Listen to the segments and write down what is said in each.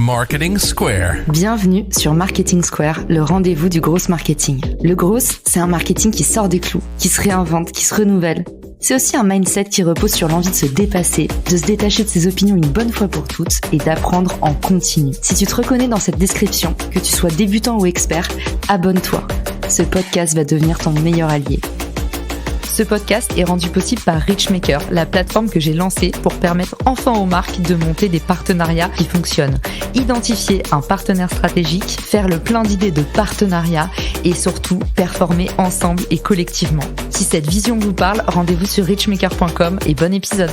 Marketing Square. Bienvenue sur Marketing Square, le rendez-vous du growth marketing. Le growth, c'est un marketing qui sort des clous, qui se réinvente, qui se renouvelle. C'est aussi un mindset qui repose sur l'envie de se dépasser, de se détacher de ses opinions une bonne fois pour toutes et d'apprendre en continu. Si tu te reconnais dans cette description, que tu sois débutant ou expert, abonne-toi. Ce podcast va devenir ton meilleur allié. Ce podcast est rendu possible par Richmaker, la plateforme que j'ai lancée pour permettre enfin aux marques de monter des partenariats qui fonctionnent. Identifier un partenaire stratégique, faire le plein d'idées de partenariat et surtout performer ensemble et collectivement. Si cette vision vous parle, rendez-vous sur richmaker.com et bon épisode.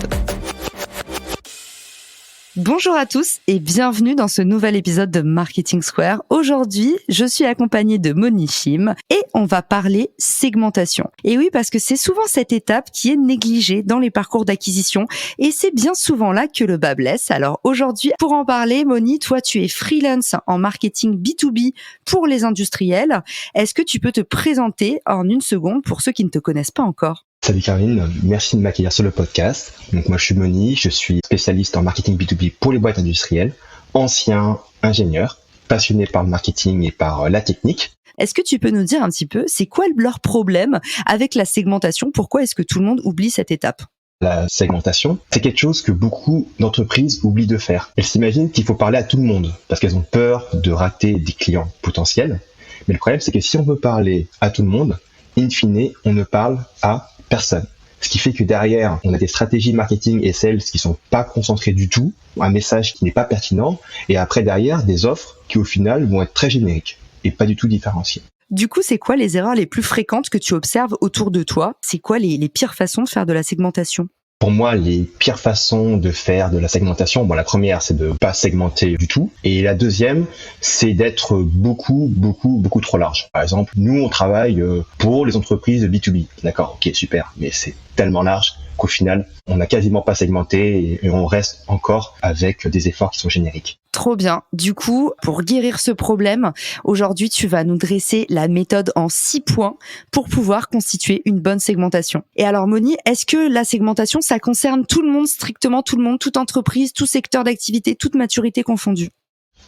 Bonjour à tous et bienvenue dans ce nouvel épisode de Marketing Square. Aujourd'hui, je suis accompagnée de Moni Chim et on va parler segmentation. Et oui, parce que c'est souvent cette étape qui est négligée dans les parcours d'acquisition et c'est bien souvent là que le bas blesse. Alors aujourd'hui, pour en parler, Moni, toi tu es freelance en marketing B2B pour les industriels. Est-ce que tu peux te présenter en une seconde pour ceux qui ne te connaissent pas encore ? Salut Caroline, merci de m'accueillir sur le podcast. Donc moi je suis Moni, je suis spécialiste en marketing B2B pour les boîtes industrielles, ancien ingénieur, passionné par le marketing et par la technique. Est-ce que tu peux nous dire un petit peu, c'est quoi leur problème avec la segmentation ? Pourquoi est-ce que tout le monde oublie cette étape ? La segmentation, c'est quelque chose que beaucoup d'entreprises oublient de faire. Elles s'imaginent qu'il faut parler à tout le monde parce qu'elles ont peur de rater des clients potentiels. Mais le problème c'est que si on veut parler à tout le monde, in fine, on ne parle à personne. Ce qui fait que derrière, on a des stratégies marketing et sales qui sont pas concentrées du tout, un message qui n'est pas pertinent, et après derrière, des offres qui au final vont être très génériques et pas du tout différenciées. Du coup, c'est quoi les erreurs les plus fréquentes que tu observes autour de toi ? C'est quoi les pires façons de faire de la segmentation ? Pour moi, les pires façons de faire de la segmentation, la première, c'est de pas segmenter du tout. Et la deuxième, c'est d'être beaucoup trop large. Par exemple, nous, on travaille pour les entreprises B2B. D'accord, ok, super. Mais c'est tellement large qu'au final, on n'a quasiment pas segmenté et on reste encore avec des efforts qui sont génériques. Trop bien. Du coup, pour guérir ce problème, aujourd'hui, tu vas nous dresser la méthode en 6 points pour pouvoir constituer une bonne segmentation. Et alors, Moni, est-ce que la segmentation, ça concerne tout le monde, strictement tout le monde, toute entreprise, tout secteur d'activité, toute maturité confondue ?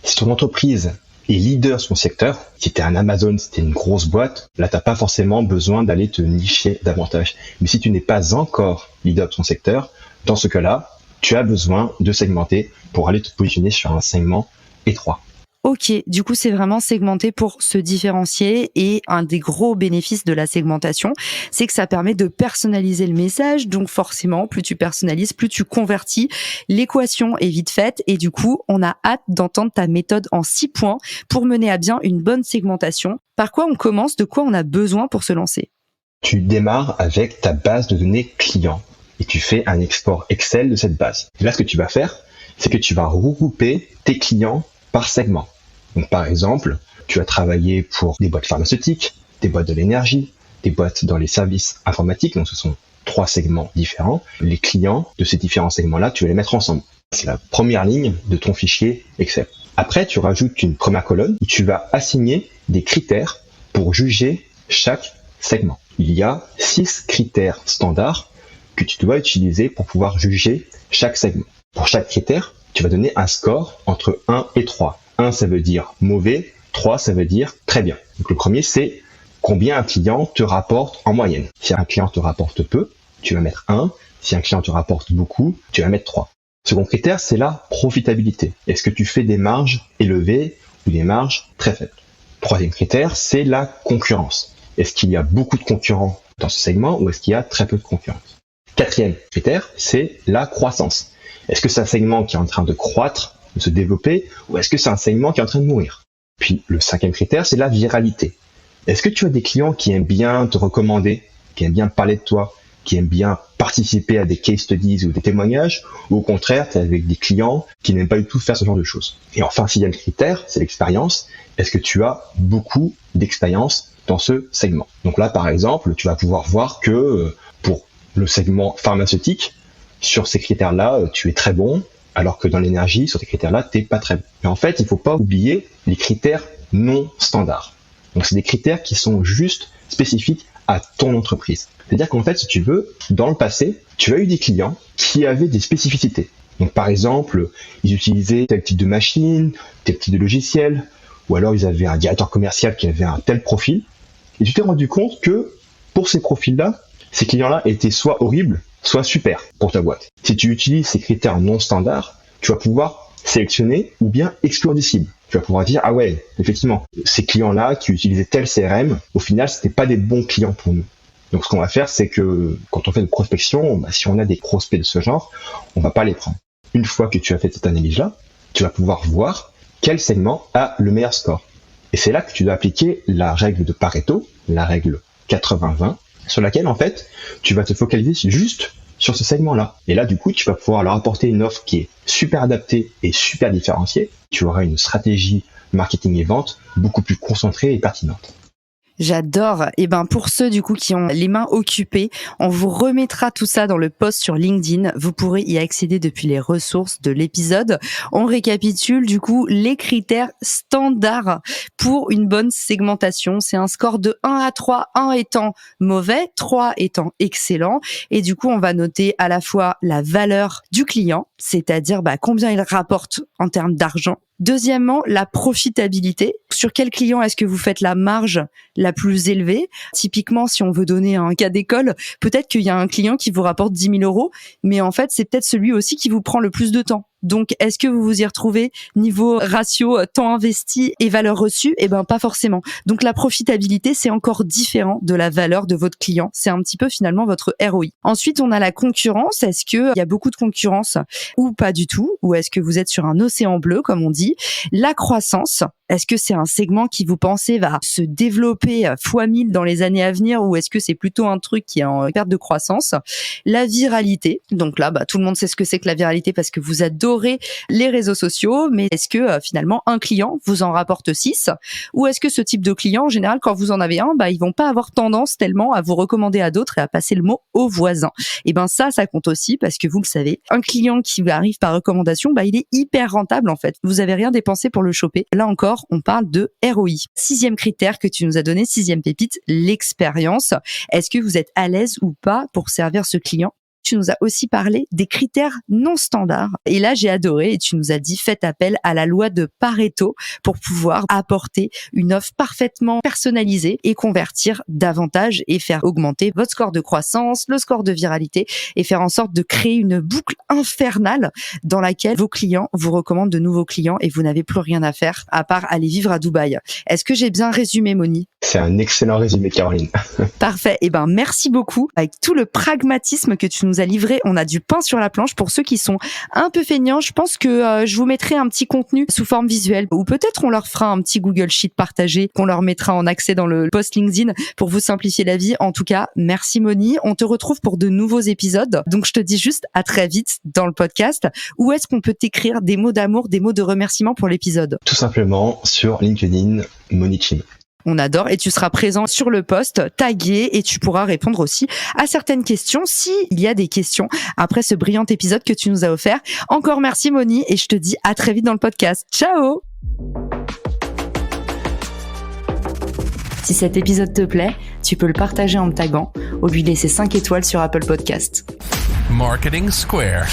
Si ton entreprise est leader sur son secteur, si t'es un Amazon, si t'es une grosse boîte, là, t'as pas forcément besoin d'aller te nicher davantage. Mais si tu n'es pas encore leader de ton secteur, dans ce cas-là, tu as besoin de segmenter pour aller te positionner sur un segment étroit. Ok, du coup, c'est vraiment segmenter pour se différencier et un des gros bénéfices de la segmentation, c'est que ça permet de personnaliser le message. Donc forcément, plus tu personnalises, plus tu convertis. L'équation est vite faite et du coup, on a hâte d'entendre ta méthode en 6 points pour mener à bien une bonne segmentation. Par quoi on commence ? De quoi on a besoin pour se lancer ? Tu démarres avec ta base de données client et tu fais un export Excel de cette base. Et là, ce que tu vas faire, c'est que tu vas regrouper tes clients par segment. Donc par exemple, tu vas travailler pour des boîtes pharmaceutiques, des boîtes de l'énergie, des boîtes dans les services informatiques, donc ce sont 3 segments différents. Les clients de ces différents segments-là, tu vas les mettre ensemble. C'est la première ligne de ton fichier Excel. Après, tu rajoutes une première colonne où tu vas assigner des critères pour juger chaque segment. Il y a 6 critères standards que tu dois utiliser pour pouvoir juger chaque segment. Pour chaque critère, tu vas donner un score entre 1 et 3. 1, ça veut dire mauvais, 3, ça veut dire très bien. Donc le premier, c'est combien un client te rapporte en moyenne. Si un client te rapporte peu, tu vas mettre 1. Si un client te rapporte beaucoup, tu vas mettre 3. Second critère, c'est la profitabilité. Est-ce que tu fais des marges élevées ou des marges très faibles ? Troisième critère, c'est la concurrence. Est-ce qu'il y a beaucoup de concurrents dans ce segment ou est-ce qu'il y a très peu de concurrence ? Quatrième critère, c'est la croissance. Est-ce que c'est un segment qui est en train de croître, de se développer, ou est-ce que c'est un segment qui est en train de mourir ? Puis le cinquième critère, c'est la viralité. Est-ce que tu as des clients qui aiment bien te recommander, qui aiment bien parler de toi, qui aiment bien participer à des case studies ou des témoignages, ou au contraire, tu es avec des clients qui n'aiment pas du tout faire ce genre de choses ? Et enfin, sixième critère, c'est l'expérience. Est-ce que tu as beaucoup d'expérience dans ce segment ? Donc là, par exemple, tu vas pouvoir voir que pour le segment pharmaceutique, sur ces critères-là, tu es très bon, alors que dans l'énergie, sur ces critères-là, tu n'es pas très bon. Mais en fait, il ne faut pas oublier les critères non standards. Donc, c'est des critères qui sont juste spécifiques à ton entreprise. C'est-à-dire qu'en fait, si tu veux, dans le passé, tu as eu des clients qui avaient des spécificités. Donc par exemple, ils utilisaient tel type de machine, tel type de logiciel, ou alors ils avaient un directeur commercial qui avait un tel profil. Et tu t'es rendu compte que pour ces profils-là, ces clients-là étaient soit horribles, soit super pour ta boîte. Si tu utilises ces critères non standards, tu vas pouvoir sélectionner ou bien exclure des cibles. Tu vas pouvoir dire, ah ouais, effectivement, ces clients-là qui utilisaient tel CRM, au final, c'était pas des bons clients pour nous. Donc ce qu'on va faire, c'est que quand on fait une prospection, si on a des prospects de ce genre, on va pas les prendre. Une fois que tu as fait cette analyse-là, tu vas pouvoir voir quel segment a le meilleur score. Et c'est là que tu dois appliquer la règle de Pareto, la règle 80-20, sur laquelle, en fait, tu vas te focaliser juste sur ce segment-là. Et là, du coup, tu vas pouvoir leur apporter une offre qui est super adaptée et super différenciée. Tu auras une stratégie marketing et vente beaucoup plus concentrée et pertinente. J'adore. Et pour ceux du coup qui ont les mains occupées, on vous remettra tout ça dans le post sur LinkedIn. Vous pourrez y accéder depuis les ressources de l'épisode. On récapitule du coup les critères standards pour une bonne segmentation. C'est un score de 1 à 3, 1 étant mauvais, 3 étant excellent. Et du coup, on va noter à la fois la valeur du client, c'est-à-dire combien il rapporte en termes d'argent. Deuxièmement, la profitabilité. Sur quel client est-ce que vous faites la marge la plus élevée? Typiquement, si on veut donner un cas d'école, peut-être qu'il y a un client qui vous rapporte 10 000 €, mais en fait, c'est peut-être celui aussi qui vous prend le plus de temps. Donc, est-ce que vous vous y retrouvez niveau ratio temps investi et valeur reçue? Pas forcément. Donc, la profitabilité, c'est encore différent de la valeur de votre client. C'est un petit peu finalement votre ROI. Ensuite, on a la concurrence. Est-ce que il y a beaucoup de concurrence ou pas du tout? Ou est-ce que vous êtes sur un océan bleu, comme on dit? La croissance. Est-ce que c'est un segment qui, vous pensez, va se développer x1000 dans les années à venir, ou est-ce que c'est plutôt un truc qui est en perte de croissance? La viralité. Donc là, tout le monde sait ce que c'est que la viralité parce que vous adorez les réseaux sociaux, mais est-ce que finalement un client vous en rapporte 6? Ou est-ce que ce type de client, en général, quand vous en avez un, ils vont pas avoir tendance tellement à vous recommander à d'autres et à passer le mot aux voisins? Et ça compte aussi parce que vous le savez, un client qui arrive par recommandation, il est hyper rentable en fait. Vous avez rien dépensé pour le choper. Là encore, on parle de ROI. 6e critère que tu nous as donné, 6e pépite, l'expérience. Est-ce que vous êtes à l'aise ou pas pour servir ce client? Tu nous as aussi parlé des critères non standards. Et là, j'ai adoré et tu nous as dit faites appel à la loi de Pareto pour pouvoir apporter une offre parfaitement personnalisée et convertir davantage et faire augmenter votre score de croissance, le score de viralité et faire en sorte de créer une boucle infernale dans laquelle vos clients vous recommandent de nouveaux clients et vous n'avez plus rien à faire à part aller vivre à Dubaï. Est-ce que j'ai bien résumé, Moni? C'est un excellent résumé, Caroline. Parfait. Merci beaucoup. Avec tout le pragmatisme que tu nous as livré, on a du pain sur la planche. Pour ceux qui sont un peu feignants, je pense que je vous mettrai un petit contenu sous forme visuelle, ou peut-être on leur fera un petit Google Sheet partagé qu'on leur mettra en accès dans le post LinkedIn pour vous simplifier la vie. En tout cas, merci Moni. On te retrouve pour de nouveaux épisodes. Donc je te dis juste à très vite dans le podcast. Où est-ce qu'on peut t'écrire des mots d'amour, des mots de remerciement pour l'épisode? Tout simplement sur LinkedIn, Moni Chim. On adore, et tu seras présent sur le post, tagué, et tu pourras répondre aussi à certaines questions s'il y a des questions après ce brillant épisode que tu nous as offert. Encore merci Moni, et je te dis à très vite dans le podcast. Ciao! Si cet épisode te plaît, tu peux le partager en me taguant ou lui laisser 5 étoiles sur Apple Podcast. Marketing Square.